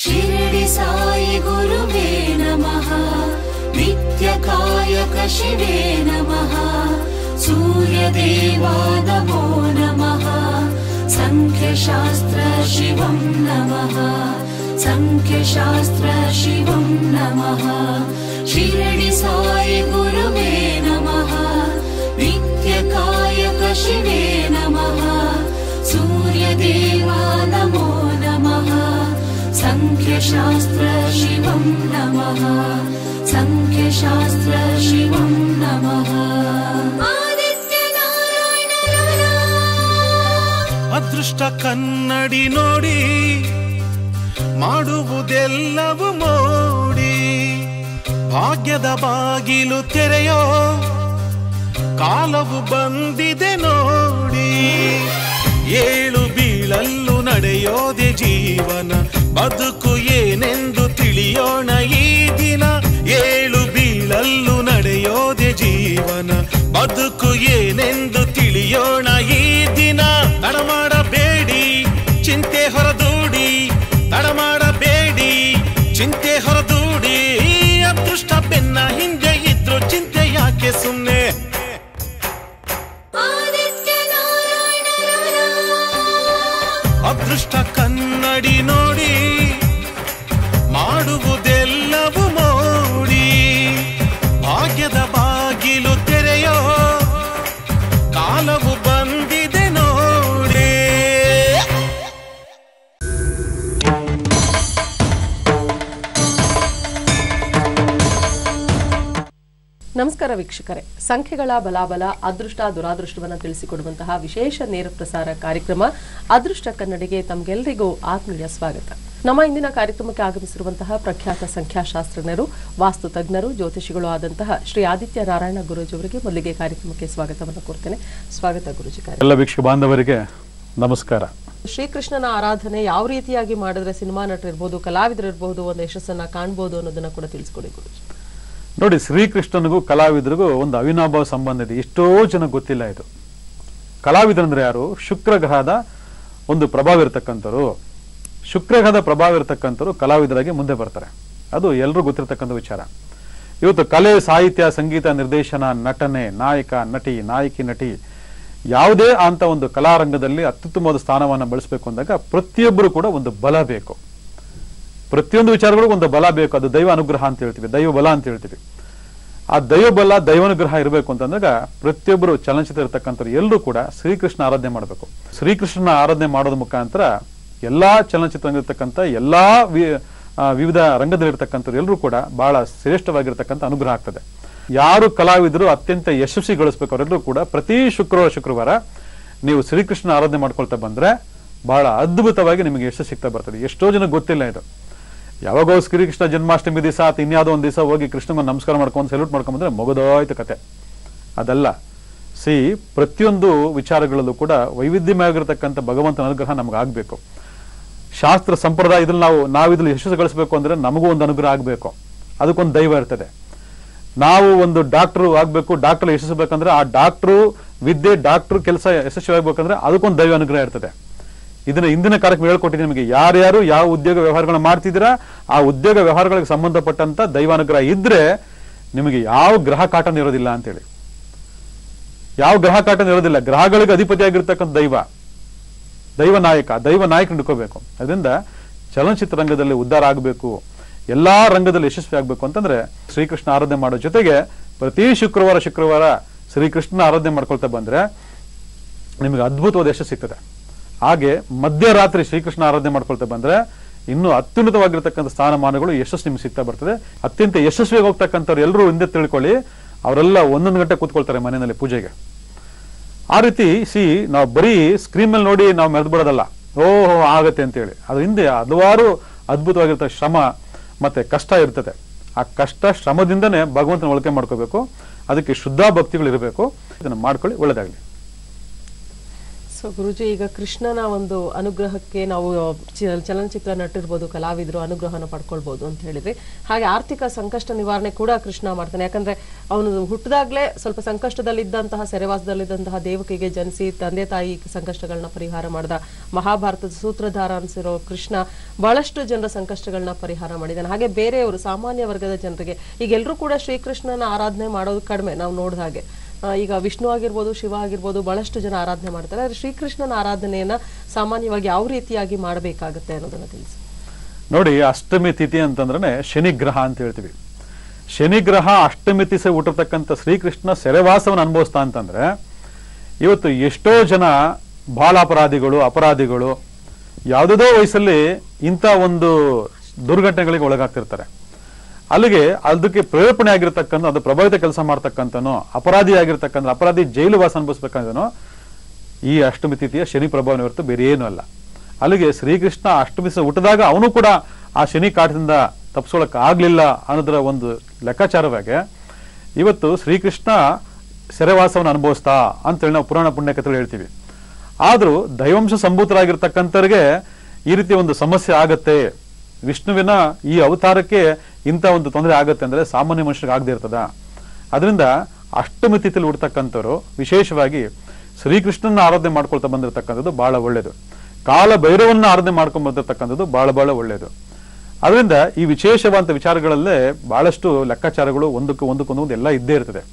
ಶಿರಡಿ ಸಾಯಿ ಗುರುವೇ ನಮಃ, ನಿತ್ಯಕಾಯಕ ಶಿವೇ ನಮಃ, ಸೂರ್ಯದೇವಾ ನಮೋ ನಮಃ, ಸಂಖ್ಯಶಾಸ್ತ್ರ ಶಿವಂ ನಮಃ, ಸಂಖ್ಯಶಾಸ್ತ್ರ ಶಿವಂ ನಮಃ. ಶಿರಡಿ ಸಾಯಿ ಗುರುವೇ ನಮಃ, ನಿತ್ಯಕಾಯಕ ಶಿವೇ ನಮಃ, ಸೂರ್ಯದೇವಾ ನಮೋ ನಮಃ, ಸಂಖ್ಯಶಾಸ್ತ್ರ ಶಿವಂ ನಮಃ, ಸಂಖ್ಯಶಾಸ್ತ್ರ ಶಿವಂ ನಮಃ. ಅದೃಷ್ಟ ಕನ್ನಡಿ ನೋಡಿ ಮಾಡುವುದೆಲ್ಲವೂ ಮೋಡಿ, ಭಾಗ್ಯದ ಬಾಗಿಲು ತೆರೆಯೋ ಕಾಲವು ಬಂದಿದೆ ನೋಡಿ. ಏಳು ಬೀಳಲ್ಲೂ ನಡೆಯೋದೆ ಜೀವನ, ಬದುಕು ಏನೆಂದು ತಿಳಿಯೋಣ ಈ ದಿನ. ಏಳು ಬೀಳಲ್ಲೂ ನಡೆಯೋದೆ ಜೀವನ, ಬದುಕು ಏನೆಂದು ತಿಳಿಯೋಣ ಈ ದಿನ. ತಡಮಾಡಬೇಡಿ ಚಿಂತೆ ಹೊರದೂಡಿ, ತಡಮಾಡಬೇಡಿ ಚಿಂತೆ ಹೊರದೂಡಿ. ಅದೃಷ್ಟ ಬೆನ್ನ ಹಿಂದೆ ಇದ್ರು ಚಿಂತೆ ಯಾಕೆ ಸುಮ್ಮನೆ. ಅದೃಷ್ಟ ಕನ್ನಡಿ ನೋಡಿ ಮಾಡುವುದೆಲ್ಲವೂ ಮೋಡಿ, ಭಾಗ್ಯದ ಬಾಗಿಲು ತೆರೆಯೋ ಕಾಲವು ಬಂದಿದೆ ನೋಡಿ. ನಮಸ್ಕಾರ ವೀಕ್ಷಕರೇ, ಸಂಖ್ಯೆಗಳ ಬಲಾಬಲ ಅದೃಷ್ಟ ದುರಾದೃಷ್ಟವನ್ನು ತಿಳಿಸಿಕೊಡುವಂತಹ ವಿಶೇಷ ನೇರ ಪ್ರಸಾರ ಕಾರ್ಯಕ್ರಮ ಅದೃಷ್ಟ ಕನ್ನಡಿಗೆ ತಮಗೆಲ್ಲರಿಗೂ ಆತ್ಮೀಯ ಸ್ವಾಗತ. ನಮ್ಮ ಇಂದಿನ ಕಾರ್ಯಕ್ರಮಕ್ಕೆ ಆಗಮಿಸಿರುವಂತಹ ಪ್ರಖ್ಯಾತ ಸಂಖ್ಯಾಶಾಸ್ತ್ರಜ್ಞರು, ವಾಸ್ತು ತಜ್ಞರು, ಜ್ಯೋತಿಷಿಗಳು ಆದಂತಹ ಶ್ರೀ ಆದಿತ್ಯ ನಾರಾಯಣ ಗುರೂಜಿ ಅವರಿಗೆ ಮೊದಲಿಗೆ ಕಾರ್ಯಕ್ರಮಕ್ಕೆ ಸ್ವಾಗತವನ್ನು ಕೋರ್ತೇನೆ. ಸ್ವಾಗತ ಗುರೂಜಿ. ಎಲ್ಲ ವೀಕ್ಷಕ ಬಾಂಧವರಿಗೆ ನಮಸ್ಕಾರ. ಶ್ರೀಕೃಷ್ಣನ ಆರಾಧನೆ ಯಾವ ರೀತಿಯಾಗಿ ಮಾಡಿದ್ರೆ ಸಿನಿಮಾ ನಟರಿರ್ಬೋದು, ಕಲಾವಿದರಿರ್ಬೋದು ಒಂದು ಯಶಸ್ಸನ್ನ ಕಾಣಬಹುದು ಅನ್ನೋದನ್ನ ಕೂಡ ತಿಳಿಸ್ಕೊಡಿ ಗುರೂಜಿ. ನೋಡಿ, ಶ್ರೀಕೃಷ್ಣನಿಗೂ ಕಲಾವಿದರಿಗೂ ಒಂದು ಅವಿನಾಭಾವ ಸಂಬಂಧ ಇದೆ. ಎಷ್ಟೋ ಜನ ಗೊತ್ತಿಲ್ಲ ಇದು. ಕಲಾವಿದರಂದ್ರೆ ಯಾರು? ಶುಕ್ರ ಗ್ರಹದ ಒಂದು ಪ್ರಭಾವ ಇರತಕ್ಕಂಥವ್ರು. ಶುಕ್ರ ಗ್ರಹದ ಪ್ರಭಾವ ಇರತಕ್ಕಂಥವ್ರು ಕಲಾವಿದರಾಗಿ ಮುಂದೆ ಬರ್ತಾರೆ. ಅದು ಎಲ್ಲರೂ ಗೊತ್ತಿರತಕ್ಕಂಥ ವಿಚಾರ. ಇವತ್ತು ಕಲೆ, ಸಾಹಿತ್ಯ, ಸಂಗೀತ, ನಿರ್ದೇಶನ, ನಟನೆ, ನಾಯಕ, ನಟಿ, ನಾಯಕಿ, ನಟಿ ಯಾವುದೇ ಅಂತ ಒಂದು ಕಲಾರಂಗದಲ್ಲಿ ಅತ್ಯುತ್ತಮವಾದ ಸ್ಥಾನವನ್ನು ಬಳಸಬೇಕು ಅಂದಾಗ ಪ್ರತಿಯೊಬ್ಬರು ಕೂಡ ಒಂದು ಬಲ ಬೇಕು. ಪ್ರತಿಯೊಂದು ವಿಚಾರಗಳು ಒಂದು ಬಲ ಬೇಕು. ಅದು ದೈವ ಅನುಗ್ರಹ ಅಂತ ಹೇಳ್ತೀವಿ, ದೈವ ಬಲ ಅಂತ ಹೇಳ್ತೀವಿ. ಆ ದೈವ ಬಲ, ದೈವಾನುಗ್ರಹ ಇರಬೇಕು ಅಂತಂದಾಗ ಪ್ರತಿಯೊಬ್ಬರು ಚಲನಚಿತ್ರ ಇರತಕ್ಕಂಥವ್ರು ಎಲ್ಲರೂ ಕೂಡ ಶ್ರೀಕೃಷ್ಣ ಆರಾಧನೆ ಮಾಡಬೇಕು. ಶ್ರೀಕೃಷ್ಣನ ಆರಾಧನೆ ಮಾಡೋದ್ರ ಮುಖಾಂತರ ಎಲ್ಲಾ ಚಲನಚಿತ್ರ ಇರತಕ್ಕಂಥ ಎಲ್ಲಾ ವಿವಿಧ ರಂಗದಲ್ಲಿರ್ತಕ್ಕಂಥವ್ರು ಎಲ್ಲರೂ ಕೂಡ ಬಹಳ ಶ್ರೇಷ್ಠವಾಗಿರ್ತಕ್ಕಂಥ ಅನುಗ್ರಹ ಆಗ್ತದೆ. ಯಾರು ಕಲಾವಿದರು ಅತ್ಯಂತ ಯಶಸ್ವಿ ಗಳಿಸ್ಬೇಕು ಅವರೆಲ್ಲರೂ ಕೂಡ ಪ್ರತಿ ಶುಕ್ರವಾರ ನೀವು ಶ್ರೀಕೃಷ್ಣ ಆರಾಧನೆ ಮಾಡ್ಕೊಳ್ತಾ ಬಂದ್ರೆ ಬಹಳ ಅದ್ಭುತವಾಗಿ ನಿಮಗೆ ಯಶಸ್ಸು ಸಿಗ್ತಾ ಬರ್ತದೆ. ಎಷ್ಟೋ ಜನ ಗೊತ್ತಿಲ್ಲ ಇದು. ಯಾವಾಗೋ ಶ್ರೀಕೃಷ್ಣ ಜನ್ಮಾಷ್ಟಮಿ ದಿವಸ ಇನ್ಯಾವುದೋ ಒಂದು ದಿವಸ ಹೋಗಿ ಕೃಷ್ಣನ ನಮಸ್ಕಾರ ಮಾಡ್ಕೊಂಡು ಸೆಲ್ಯೂಟ್ ಮಾಡ್ಕೊಂಡ್ಬಂದ್ರೆ ಮುಗಿದೋಯ್ತು ಕತೆ. ಅದಲ್ಲ. ಪ್ರತಿಯೊಂದು ವಿಚಾರಗಳಲ್ಲೂ ಕೂಡ ವೈವಿಧ್ಯಮಯವಾಗಿರ್ತಕ್ಕಂಥ ಭಗವಂತನ ಅನುಗ್ರಹ ನಮಗಾಗಬೇಕು. ಶಾಸ್ತ್ರ ಸಂಪ್ರದಾಯ ಇದ್ರಲ್ಲಿ ನಾವಿದ್ರಲ್ಲಿ ಯಶಸ್ಸು ಗಳಿಸಬೇಕು ಅಂದ್ರೆ ನಮಗೂ ಒಂದು ಅನುಗ್ರಹ ಆಗಬೇಕು. ಅದಕ್ಕೊಂದು ದೈವ ಇರ್ತದೆ. ನಾವು ಒಂದು ಡಾಕ್ಟರ್ ಆಗ್ಬೇಕು, ಡಾಕ್ಟರ್ ಯಶಸ್ಸಬೇಕಂದ್ರೆ ಆ ಡಾಕ್ಟ್ರು ವಿದ್ಯೆ, ಡಾಕ್ಟರ್ ಕೆಲಸ ಯಶಸ್ವಿ ಆಗ್ಬೇಕಂದ್ರೆ ಅದಕ್ಕೊಂದು ದೈವ ಅನುಗ್ರಹ ಇರ್ತದೆ. ಇದನ್ನ ಇಂದಿನ ಕಾರ್ಯಕ್ರಮ ಹೇಳ್ಕೊಟ್ಟಿದ್ದೀನಿ ನಿಮಗೆ. ಯಾರ್ಯಾರು ಯಾವ ಉದ್ಯೋಗ ವ್ಯವಹಾರಗಳನ್ನ ಮಾಡ್ತಿದ್ದೀರಾ ಆ ಉದ್ಯೋಗ ವ್ಯವಹಾರಗಳಿಗೆ ಸಂಬಂಧಪಟ್ಟಂತ ದೈವಾನುಗ್ರಹ ಇದ್ರೆ ನಿಮಗೆ ಯಾವ ಗ್ರಹ ಕಾಟನ ಇರೋದಿಲ್ಲ ಅಂತೇಳಿ. ಯಾವ ಗ್ರಹ ಕಾಟನ ಇರೋದಿಲ್ಲ. ಗ್ರಹಗಳಿಗೆ ಅಧಿಪತಿಯಾಗಿರ್ತಕ್ಕಂಥ ದೈವ ನಾಯಕ ಹಿಡ್ಕೋಬೇಕು. ಅದರಿಂದ ಚಲನಚಿತ್ರ ರಂಗದಲ್ಲಿ ಉದ್ಧಾರ ಆಗಬೇಕು, ಎಲ್ಲಾ ರಂಗದಲ್ಲಿ ಯಶಸ್ವಿ ಆಗ್ಬೇಕು ಅಂತಂದ್ರೆ ಶ್ರೀಕೃಷ್ಣ ಆರಾಧನೆ ಮಾಡೋ ಜೊತೆಗೆ ಪ್ರತಿ ಶುಕ್ರವಾರ ಶ್ರೀಕೃಷ್ಣ ಆರಾಧನೆ ಮಾಡ್ಕೊಳ್ತಾ ಬಂದ್ರೆ ನಿಮಗೆ ಅದ್ಭುತವಾದ ಯಶಸ್ಸು ಸಿಗ್ತದೆ. ಹಾಗೆ ಮಧ್ಯರಾತ್ರಿ ಶ್ರೀಕೃಷ್ಣ ಆರಾಧನೆ ಮಾಡ್ಕೊಳ್ತಾ ಬಂದ್ರೆ ಇನ್ನು ಅತ್ಯುನ್ನತವಾಗಿರ್ತಕ್ಕಂಥ ಸ್ಥಾನಮಾನಗಳು ಯಶಸ್ಸು ನಿಮ್ಗೆ ಸಿಗ್ತಾ ಬರ್ತದೆ. ಅತ್ಯಂತ ಯಶಸ್ವಿಯಾಗಿ ಹೋಗ್ತಕ್ಕಂಥವ್ರು ಎಲ್ಲರೂ ಹಿಂದೆ ತಿಳ್ಕೊಳ್ಳಿ, ಅವರೆಲ್ಲ 1 ಗಂಟೆ ಕೂತ್ಕೊಳ್ತಾರೆ ಮನೆಯಲ್ಲಿ ಪೂಜೆಗೆ. ಆ ರೀತಿ ನಾವು ಬರೀ ಸ್ಕ್ರೀನ್ ಮೇಲೆ ನೋಡಿ ನಾವು ಮೆರೆದು ಬಿಡೋದಲ್ಲ, ಓಹೋ ಆಗತ್ತೆ ಅಂತೇಳಿ. ಅದ್ರ ಹಿಂದೆ ಹಲವಾರು ಅದ್ಭುತವಾಗಿರ್ತ ಶ್ರಮ ಮತ್ತೆ ಕಷ್ಟ ಇರ್ತದೆ. ಆ ಕಷ್ಟ ಶ್ರಮದಿಂದನೇ ಭಗವಂತನ ಒಳಕೆ ಮಾಡ್ಕೋಬೇಕು. ಅದಕ್ಕೆ ಶುದ್ಧ ಭಕ್ತಿಗಳು ಇರಬೇಕು. ಇದನ್ನ ಮಾಡ್ಕೊಳ್ಳಿ, ಒಳ್ಳೇದಾಗ್ಲಿ. ಸೊ ಗುರುಜಿ, ಈಗ ಕೃಷ್ಣನ ಒಂದು ಅನುಗ್ರಹಕ್ಕೆ ನಾವು ಚಲನಚಿತ್ರ ನಟಿರ್ಬೋದು, ಕಲಾವಿದರು ಅನುಗ್ರಹನ ಪಡ್ಕೊಳ್ಬಹುದು ಅಂತ ಹೇಳಿದ್ರಿ. ಹಾಗೆ ಆರ್ಥಿಕ ಸಂಕಷ್ಟ ನಿವಾರಣೆ ಕೂಡ ಕೃಷ್ಣ ಮಾಡ್ತಾನೆ. ಯಾಕಂದ್ರೆ ಅವನು ಹುಟ್ಟಿದಾಗ್ಲೇ ಸ್ವಲ್ಪ ಸಂಕಷ್ಟದಲ್ಲಿದ್ದಂತಹ, ಸೆರೆವಾಸದಲ್ಲಿದ್ದಂತಹ ದೇವಕಿಗೆ ಜನಿಸಿ ತಂದೆ ತಾಯಿ ಸಂಕಷ್ಟಗಳನ್ನ ಪರಿಹಾರ ಮಾಡಿದ ಮಹಾಭಾರತದ ಸೂತ್ರಧಾರ ಅನ್ಸಿರೋ ಕೃಷ್ಣ ಬಹಳಷ್ಟು ಜನರ ಸಂಕಷ್ಟಗಳನ್ನ ಪರಿಹಾರ ಮಾಡಿದ್ದಾನೆ. ಹಾಗೆ ಬೇರೆಯವರು, ಸಾಮಾನ್ಯ ವರ್ಗದ ಜನರಿಗೆ, ಈಗ ಎಲ್ಲರೂ ಕೂಡ ಶ್ರೀಕೃಷ್ಣನ ಆರಾಧನೆ ಮಾಡೋದು ಕಡಿಮೆ. ನಾವು ನೋಡಿದ ಹಾಗೆ ಈಗ ವಿಷ್ಣು ಆಗಿರ್ಬೋದು, ಶಿವ ಆಗಿರ್ಬೋದು, ಬಹಳಷ್ಟು ಜನ ಆರಾಧನೆ ಮಾಡ್ತಾರೆ. ಆದ್ರೆ ಶ್ರೀಕೃಷ್ಣನ ಆರಾಧನೆಯನ್ನ ಸಾಮಾನ್ಯವಾಗಿ ಯಾವ ರೀತಿಯಾಗಿ ಮಾಡಬೇಕಾಗುತ್ತೆ ಅನ್ನೋದನ್ನ ತಿಳಿಸಿ. ನೋಡಿ, ಅಷ್ಟಮಿ ತಿಥಿ ಅಂತಂದ್ರೆ ಶನಿಗ್ರಹ ಅಂತ ಹೇಳ್ತೀವಿ. ಶನಿಗ್ರಹ ಅಷ್ಟಮಿ ತಿಥಿ ಹುಟ್ಟಿರ್ತಕ್ಕಂಥ ಶ್ರೀಕೃಷ್ಣ ಸೆರೆವಾಸವನ್ನು ಅನುಭವಿಸ್ತಾ ಅಂತಂದ್ರೆ, ಇವತ್ತು ಎಷ್ಟೋ ಜನ ಬಾಲಾಪರಾಧಿಗಳು, ಅಪರಾಧಿಗಳು ಯಾವುದೋ ವಯಸ್ಸಲ್ಲಿ ಇಂಥ ಒಂದು ದುರ್ಘಟನೆಗಳಿಗೆ ಒಳಗಾಗ್ತಿರ್ತಾರೆ. ಅಲ್ಲಿಗೆ ಅದಕ್ಕೆ ಪ್ರೇರೇಪಣೆ ಆಗಿರ್ತಕ್ಕಂಥ, ಅದು ಪ್ರಭಾವಿತ ಕೆಲಸ ಮಾಡ್ತಕ್ಕಂಥನೋ, ಅಪರಾಧಿ ಆಗಿರ್ತಕ್ಕಂಥ, ಅಪರಾಧಿ ಜೈಲು ವಾಸ ಅನುಭವಿಸ್ಬೇಕಂತನೋ ಈ ಅಷ್ಟಮಿ ತಿಥಿಯ ಶನಿ ಪ್ರಭಾವನೆ ಹೊರತು ಬೇರೆ ಏನೂ ಅಲ್ಲ. ಅಲ್ಲಿಗೆ ಶ್ರೀಕೃಷ್ಣ ಅಷ್ಟಮಿ ಹುಟ್ಟಿದಾಗ ಅವನು ಕೂಡ ಆ ಶನಿ ಕಾಟದಿಂದ ತಪ್ಪಿಸೋಳಕ್ ಆಗ್ಲಿಲ್ಲ ಅನ್ನೋದರ ಒಂದು ಲೆಕ್ಕಾಚಾರವಾಗಿ ಇವತ್ತು ಶ್ರೀಕೃಷ್ಣ ಸೆರೆವಾಸವನ್ನು ಅನುಭವಿಸ್ತಾ ಅಂತೇಳಿ ನಾವು ಪುರಾಣ ಪುಣ್ಯಕಥೆಗಳು ಹೇಳ್ತೀವಿ. ಆದ್ರೂ ದೈವಾಂಶ ಸಂಭೂತರಾಗಿರ್ತಕ್ಕಂಥವ್ರಿಗೆ ಈ ರೀತಿ ಒಂದು ಸಮಸ್ಯೆ ಆಗತ್ತೆ, ವಿಷ್ಣುವಿನ ಈ ಅವತಾರಕ್ಕೆ ಇಂಥ ಒಂದು ತೊಂದರೆ ಆಗತ್ತೆ ಅಂದ್ರೆ ಸಾಮಾನ್ಯ ಮನುಷ್ಯರಿಗೆ ಆಗದೆ ಇರ್ತದ. ಅದರಿಂದ ಅಷ್ಟಮಿ ತಿಥಿಯಲ್ಲಿ ಹುಡ್ತಕ್ಕಂಥವ್ರು ವಿಶೇಷವಾಗಿ ಶ್ರೀಕೃಷ್ಣನ ಆರಾಧನೆ ಮಾಡ್ಕೊಳ್ತಾ ಬಂದಿರತಕ್ಕಂಥದ್ದು ಬಹಳ ಒಳ್ಳೇದು. ಕಾಲ ಭೈರವನ್ನ ಆರಾಧನೆ ಮಾಡ್ಕೊಂಡ್ ಬಂದಿರತಕ್ಕಂಥದ್ದು ಬಹಳ ಒಳ್ಳೇದು. ಅದರಿಂದ ಈ ವಿಶೇಷವಾದ ವಿಚಾರಗಳಲ್ಲೇ ಬಹಳಷ್ಟು ಲೆಕ್ಕಾಚಾರಗಳು ಒಂದಕ್ಕೊಂದು ಎಲ್ಲ ಇದ್ದೇ ಇರ್ತದೆ.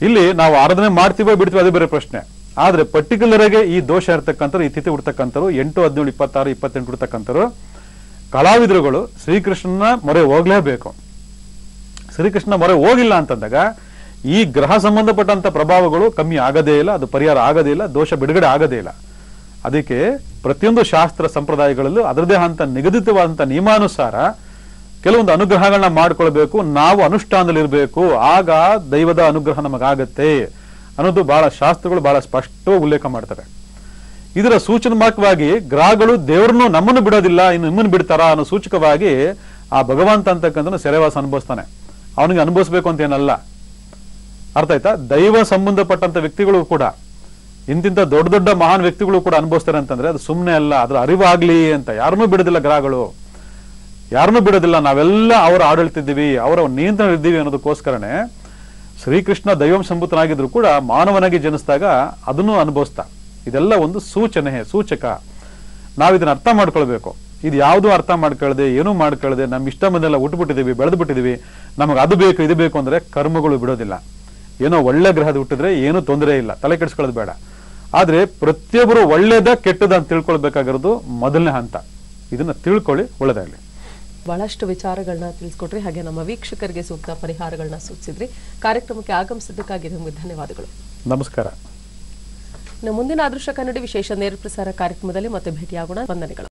ಇಲ್ಲಿ ನಾವು ಆರಾಧನೆ ಮಾಡ್ತೀವೋ ಬಿಡ್ತೀವೋ ಅದೇ ಬೇರೆ ಪ್ರಶ್ನೆ. ಆದ್ರೆ ಪರ್ಟಿಕ್ಯುಲರ್ ಆಗಿ ಈ ದೋಷ ಇರ್ತಕ್ಕಂಥವ್ರು, ಈ ತಿಥಿ ಹುಡ್ತಕ್ಕಂಥವ್ರು 8, 17, 26, 28 ಹುಡ್ತಕ್ಕಂಥವ್ರು ಕಲಾವಿದರುಗಳು ಶ್ರೀಕೃಷ್ಣನ ಮೊರೆ ಹೋಗ್ಲೇಬೇಕು. ಶ್ರೀಕೃಷ್ಣ ಮೊರೆ ಹೋಗಿಲ್ಲ ಅಂತಂದಾಗ ಈ ಗ್ರಹ ಸಂಬಂಧಪಟ್ಟಂತ ಪ್ರಭಾವಗಳು ಕಮ್ಮಿ ಆಗದೇ ಇಲ್ಲ, ಅದು ಪರಿಹಾರ ಆಗದೇ ಇಲ್ಲ, ದೋಷ ಬಿಡುಗಡೆ ಆಗದೇ ಇಲ್ಲ. ಅದಕ್ಕೆ ಪ್ರತಿಯೊಂದು ಶಾಸ್ತ್ರ ಸಂಪ್ರದಾಯಗಳಲ್ಲೂ ಅದರದೇ ಅಂತ ನಿಗದಿತವಾದಂತ ನಿಯಮಾನುಸಾರ ಕೆಲವೊಂದು ಅನುಗ್ರಹಗಳನ್ನ ಮಾಡ್ಕೊಳ್ಬೇಕು, ನಾವು ಅನುಷ್ಠಾನದಲ್ಲಿರ್ಬೇಕು, ಆಗ ದೈವದ ಅನುಗ್ರಹ ನಮಗಾಗತ್ತೆ ಅನ್ನೋದು ಬಹಳ ಶಾಸ್ತ್ರಗಳು ಬಹಳ ಸ್ಪಷ್ಟವಾಗಿ ಉಲ್ಲೇಖ ಮಾಡ್ತವೆ. ಇದರ ಸೂಚನಾತ್ಮಕವಾಗಿ ಗ್ರಹಗಳು ದೇವರನ್ನು ನಮ್ಮನ್ನು ಬಿಡೋದಿಲ್ಲ, ಇನ್ನು ನಿಮ್ಮನ್ನು ಬಿಡ್ತಾರ ಅನ್ನೋ ಸೂಚಕವಾಗಿ ಆ ಭಗವಂತ ಅಂತಕ್ಕಂಥ ಸೆರೆವಾಸ ಅನುಭವಿಸ್ತಾನೆ. ಅವನಿಗೆ ಅನುಭವಿಸ್ಬೇಕು ಅಂತ ಏನಲ್ಲ, ಅರ್ಥ ಆಯ್ತಾ? ದೈವ ಸಂಬಂಧಪಟ್ಟಂತ ವ್ಯಕ್ತಿಗಳು ಕೂಡ, ಇಂತಿಂತ ದೊಡ್ಡ ದೊಡ್ಡ ಮಹಾನ್ ವ್ಯಕ್ತಿಗಳು ಕೂಡ ಅನುಭವಿಸ್ತಾರೆ ಅಂತಂದ್ರೆ ಅದು ಸುಮ್ಮನೆ ಅಲ್ಲ, ಅದ್ರ ಅರಿವಾಗ್ಲಿ ಅಂತ. ಯಾರನ್ನೂ ಬಿಡೋದಿಲ್ಲ ಗ್ರಹಗಳು, ಯಾರನ್ನೂ ಬಿಡೋದಿಲ್ಲ. ನಾವೆಲ್ಲ ಅವರ ಆಡಳಿತಿದ್ದೀವಿ, ಅವರ ನಿಯಂತ್ರಣ ಇದ್ದೀವಿ ಅನ್ನೋದಕ್ಕೋಸ್ಕರನೇ ಶ್ರೀಕೃಷ್ಣ ದೈವಂ ಸಂಭೂತನಾಗಿದ್ರು ಕೂಡ ಮಾನವನಾಗಿ ಜನಿಸಿದಾಗ ಅದನ್ನು ಅನುಭವಿಸ್ತಾ. ಇದೆಲ್ಲ ಒಂದು ಸೂಚಕ. ನಾವಿದನ್ನ ಅರ್ಥ ಮಾಡ್ಕೊಳ್ಬೇಕು. ಇದು ಯಾವುದು ಅರ್ಥ ಮಾಡ್ಕೊಳ್ಳದೆ, ಏನೂ ಮಾಡ್ಕೊಳ್ಳದೆ, ನಮ್ಮ ಇಷ್ಟ ಬಂದೆಲ್ಲ ಹುಟ್ಟುಬಿಟ್ಟಿದೀವಿ, ಬೆಳೆದು ಬಿಟ್ಟಿದೀವಿ, ನಮಗೆ ಅದು ಬೇಕು ಇದು ಬೇಕು ಅಂದ್ರೆ ಕರ್ಮಗಳು ಬಿಡೋದಿಲ್ಲ. ಏನೋ ಒಳ್ಳೆ ಗ್ರಹದ ಹುಟ್ಟಿದ್ರೆ ಏನೂ ತೊಂದರೆ ಇಲ್ಲ, ತಲೆ ಕೆಡಿಸ್ಕೊಳ್ಳೋದು ಬೇಡ. ಆದ್ರೆ ಪ್ರತಿಯೊಬ್ಬರು ಒಳ್ಳೇದ ಕೆಟ್ಟದ ಅಂತ ತಿಳ್ಕೊಳ್ಬೇಕಾಗಿರೋದು ಮೊದಲನೇ ಹಂತ. ಇದನ್ನ ತಿಳ್ಕೊಳ್ಳಿ, ಒಳ್ಳೆದಾಗಲಿ. ಬಹಳಷ್ಟು ವಿಚಾರಗಳನ್ನ ತಿಳಿಸ್ಕೊಟ್ರಿ, ಹಾಗೆ ನಮ್ಮ ವೀಕ್ಷಕರಿಗೆ ಸೂಕ್ತ ಪರಿಹಾರಗಳನ್ನ ಸೂಚಿಸಿದ್ರಿ. ಕಾರ್ಯಕ್ರಮಕ್ಕೆ ಆಗಮಿಸಿದ್ದಕ್ಕಾಗಿ ನಿಮಗೆ ಧನ್ಯವಾದಗಳು. ನಮಸ್ಕಾರ. ಮುಂದಿನ ಅದೃಷ್ಟ ಕನ್ನಡಿ ವಿಶೇಷ ನೇರ ಪ್ರಸಾರ ಕಾರ್ಯಕ್ರಮದಲ್ಲಿ ಮತ್ತೆ ಭೇಟಿಯಾಗೋಣ. ವಂದನೆಗಳು.